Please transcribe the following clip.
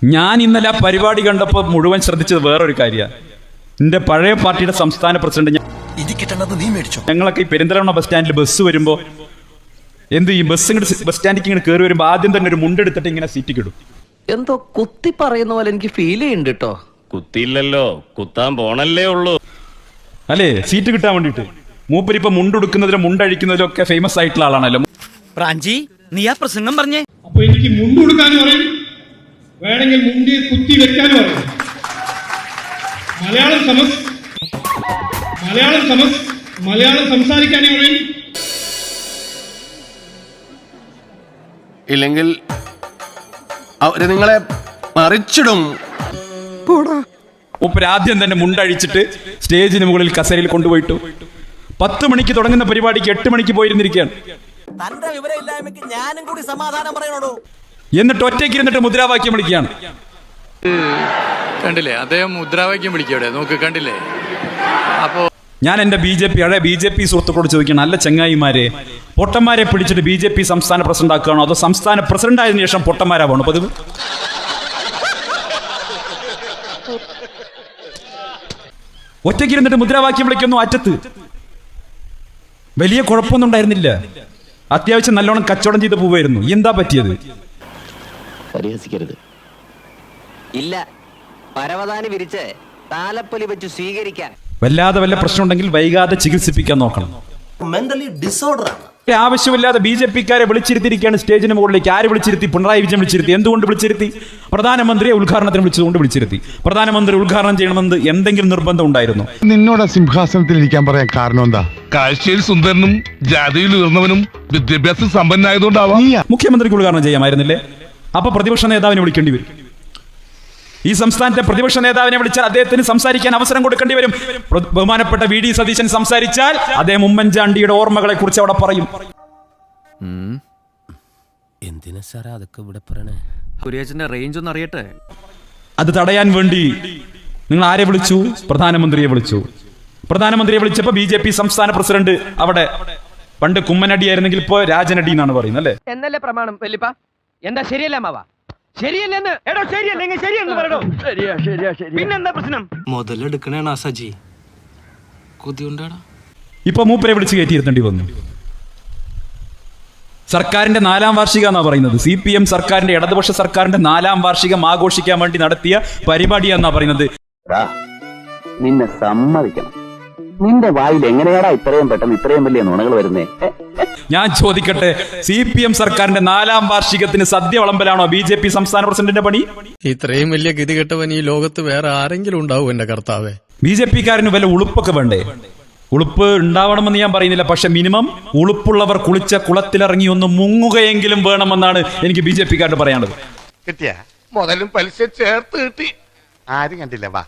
ഞാൻ ഇന്നലെ ആ പരിപാടി കണ്ടപ്പോൾ മുഴുവൻ ശ്രദ്ധിച്ചത് വേറൊരു കാര്യമാണ്. എൻ്റെ പഴയ പാർട്ടിയുടെ സംസ്ഥാന പ്രസിഡന്റ് ഞങ്ങളൊക്കെ ഈ പെരിന്തൽമണ്ണ ബസ് സ്റ്റാൻഡിൽ ബസ് വരുമ്പോൾ എന്ത് ഈ ബസ് സ്റ്റാൻഡിലേക്ക് ഇങ്ങനെ കയറി വരുമ്പോൾ ആദ്യം തന്നെ ഒരു മുണ്ടെടുത്തിട്ട് ഇങ്ങനെ സീറ്റിൽ ഇടും. എന്തോ കുത്തി പറയുന്ന പോലെ എനിക്ക് ഫീൽ ചെയ്യുന്നുണ്ട് കേട്ടോ. കുത്തിയില്ലല്ലോ, കുത്താൻ പോണല്ലേ ഉള്ളൂ അല്ലേ, സീറ്റ് കിട്ടാൻ വേണ്ടിയിട്ട്. മൂപ്പരിപ്പോ മുണ്ടെടുക്കുന്നതിലും മുണ്ടഴിക്കുന്നതിലും ഒക്കെ ഫേമസ് ആയിട്ടുള്ള ആളാണല്ലോ. പ്രാഞ്ചി നീ ആ പ്രസംഗം പറഞ്ഞേ. അപ്പൊ എനിക്ക് മുണ്ടുകൊടുക്കാനും പറയും, വേണമെങ്കിൽ മുണ്ടി കുത്തി വെക്കാനും പറയും. മലയാളം സംസാരിക്കാനും പറയും. ഇല്ലെങ്കിൽ അവര് നിങ്ങളെ മറിച്ചിടും. മൂപ്പര് ആദ്യം തന്നെ മുണ്ടഴിച്ചിട്ട് സ്റ്റേജിന് മുകളിൽ കസേരയിൽ കൊണ്ടുപോയിട്ടു. 10 മണിക്ക് തുടങ്ങുന്ന പരിപാടിക്ക് 8 മണിക്ക് പോയിരുന്നിരിക്കുകയാണ്. തന്റെ വിവരമില്ലായ്മയ്ക്ക് ഞാനും കൂടി സമാധാനം പറയണോടോ. എന്നിട്ട് ഒറ്റയ്ക്ക് ഇരുന്നിട്ട് മുദ്രാവാക്യം വിളിക്കുകയാണ്. കണ്ടില്ലേ അദ്ദേഹം മുദ്രാവാക്യം വിളിക്കവിടെ നോക്ക്, കണ്ടില്ലേ? അപ്പോ ഞാൻ എൻ്റെ ബി ജെ പി സുഹൃത്തുക്കളോട് ചോദിക്കണം, അല്ല ചങ്ങായിമാരെ, പൊട്ടന്മാരെ പിടിച്ചിട്ട് BJP സംസ്ഥാന പ്രസിഡന്റ് ആക്കുകയാണോ അതോ സംസ്ഥാന പ്രസിഡന്റ് ആയതിനു ശേഷം പൊട്ടന്മാരാവണോ പതിവ്? ഒറ്റയ്ക്ക് ഇരുന്നിട്ട് മുദ്രാവാക്യം വിളിക്കുന്നു അറ്റത്ത്. വലിയ കുഴപ്പമൊന്നും ഉണ്ടായിരുന്നില്ല, അത്യാവശ്യം നല്ലോണം കച്ചവടം ചെയ്ത് പോവായിരുന്നു. എന്താ പറ്റിയത്? പരിഹസിക്കരുത്. ഇല്ല, പരവതാനി വിരിച്ച് താലപ്പൊലി വെച്ച് സ്വീകരിക്കാൻ വല്ലാതെ വല്ല പ്രശ്നം ഉണ്ടെങ്കിൽ വൈകാതെ ചികിത്സിപ്പിക്കാൻ നോക്കണം. മെന്റലി ഡിസോർഡർ ആണ്. ആവശ്യമില്ലാതെ BJP-ക്കാരെ വിളിച്ചിരുത്തിയിരിക്കുകയാണ് സ്റ്റേജിന് മുകളിലേക്ക്. ആര് വിളിച്ചിരുത്തി? പിണറായി വിജയൻ വിളിച്ചിരുത്തി. എന്തുകൊണ്ട് വിളിച്ചിരുത്തി? പ്രധാനമന്ത്രിയെ ഉദ്ഘാടനത്തിന് വിളിച്ചതുകൊണ്ട് വിളിച്ചിരുത്തി. പ്രധാനമന്ത്രി ഉദ്ഘാടനം ചെയ്യണമെന്ന് എന്തെങ്കിലും നിർബന്ധം ഉണ്ടായിരുന്നു? നിന്നോട് സിംഹാസനത്തിൽ ഇരിക്കാൻ പറയാൻ കാരണം എന്താ? കാഴ്ചയിൽ സുന്ദരനും ജാതിയിൽ ഉയർന്നവനും വിദ്യാഭ്യാസം സമ്പന്നായതുകൊണ്ടാവാം. മുഖ്യമന്ത്രിക്ക് ഉദ്ഘാടനം ചെയ്യാമായിരുന്നില്ലേ? അപ്പൊ പ്രതിപക്ഷ നേതാവിനെ വിളിക്കേണ്ടി വരും. ഈ സംസ്ഥാനത്തെ പ്രതിപക്ഷ നേതാവിനെ വിളിച്ചാൽ അദ്ദേഹത്തിന് സംസാരിക്കാൻ അവസരം കൊടുക്കേണ്ടി വരും. ബഹുമാനപ്പെട്ട VD സതീശൻ സംസാരിച്ചാൽ അദ്ദേഹം ഉമ്മൻചാണ്ടിയുടെ ഓർമ്മകളെ കുറിച്ച് അവിടെ പറയും. എന്തിനാ സാറാ അതൊക്കെ ഇവിടെ പറയണേ? കുര്യാച്ചന്റെ റേഞ്ച് ഒന്ന് അറിയട്ടെ. അത് തടയാൻ വേണ്ടി നിങ്ങൾ ആരെ വിളിച്ചു? പ്രധാനമന്ത്രിയെ വിളിച്ചു. പ്രധാനമന്ത്രിയെ വിളിച്ചപ്പോ BJP സംസ്ഥാന പ്രസിഡന്റ് അവിടെ, പണ്ട് കുമ്മനടിയായിരുന്നെങ്കിൽ ഇപ്പോ രാജനടി എന്നാണ് പറയുന്നത് അല്ലേ? എന്നല്ലേ പ്രമാണം വല്യപ്പ? എന്താ ശരിയല്ല മാവ? ശരിയല്ലെന്ന് എടോ, ശരിയല്ലെങ്കിൽ ശരിയെന്ന് പറയണോ? ശരിയാ. പിന്നെന്താ പ്രശ്നം? മുതലെടുക്കണേണ സജി, കൊതിയുണ്ടാടാ. ഇപ്പൊ മൂപ്പരെ വിളിച്ച് കയറ്റിയിരുത്തേണ്ടി വന്നു. സർക്കാരിന്റെ 4ാം വാർഷികം എന്നാ പറയുന്നത്. CPM സർക്കാരിന്റെ, ഇടതുപക്ഷ സർക്കാരിന്റെ 4ാം വാർഷികം ആഘോഷിക്കാൻ വേണ്ടി നടത്തിയ പരിപാടിയാന്നാ പറയുന്നത്. നിന്നെ സമ്മതിക്കണം. നിന്റെ വായിൽ എങ്ങനെയാടാ ഇത്രയും പെട്ടെന്ന് ഇത്രയും വലിയ നുണകൾ വരുന്നേ? ഞാൻ ചോദിക്കട്ടെ, CPM സർക്കാരിന്റെ 4ാം വാർഷികത്തിന് സദ്യ വിളമ്പലാണോ BJP സംസ്ഥാന പ്രസിഡന്റിന്റെ പണി? ഇത്രയും വലിയ ഗതികെട്ടവൻ ഈ ലോകത്ത് വേറെ ആരെങ്കിലും ഉണ്ടാവും എന്റെ കർത്താവേ? BJP-ക്കാരന് വല്ല ഉളുപ്പൊക്കെ വേണ്ടേ? ഉളുപ്പ് ഉണ്ടാവണമെന്ന് ഞാൻ പറയുന്നില്ല, പക്ഷെ മിനിമം ഉളുപ്പുള്ളവർ കുളിച്ച കുളത്തിലിറങ്ങി ഒന്ന് മുങ്ങുകയെങ്കിലും വേണമെന്നാണ് എനിക്ക് BJP-ക്കാരോട് പറയാനുള്ളത്. കിട്ടിയ മുതലും പലിശ ചേർത്ത് കിട്ടി. ആരും കണ്ടില്ല. വാ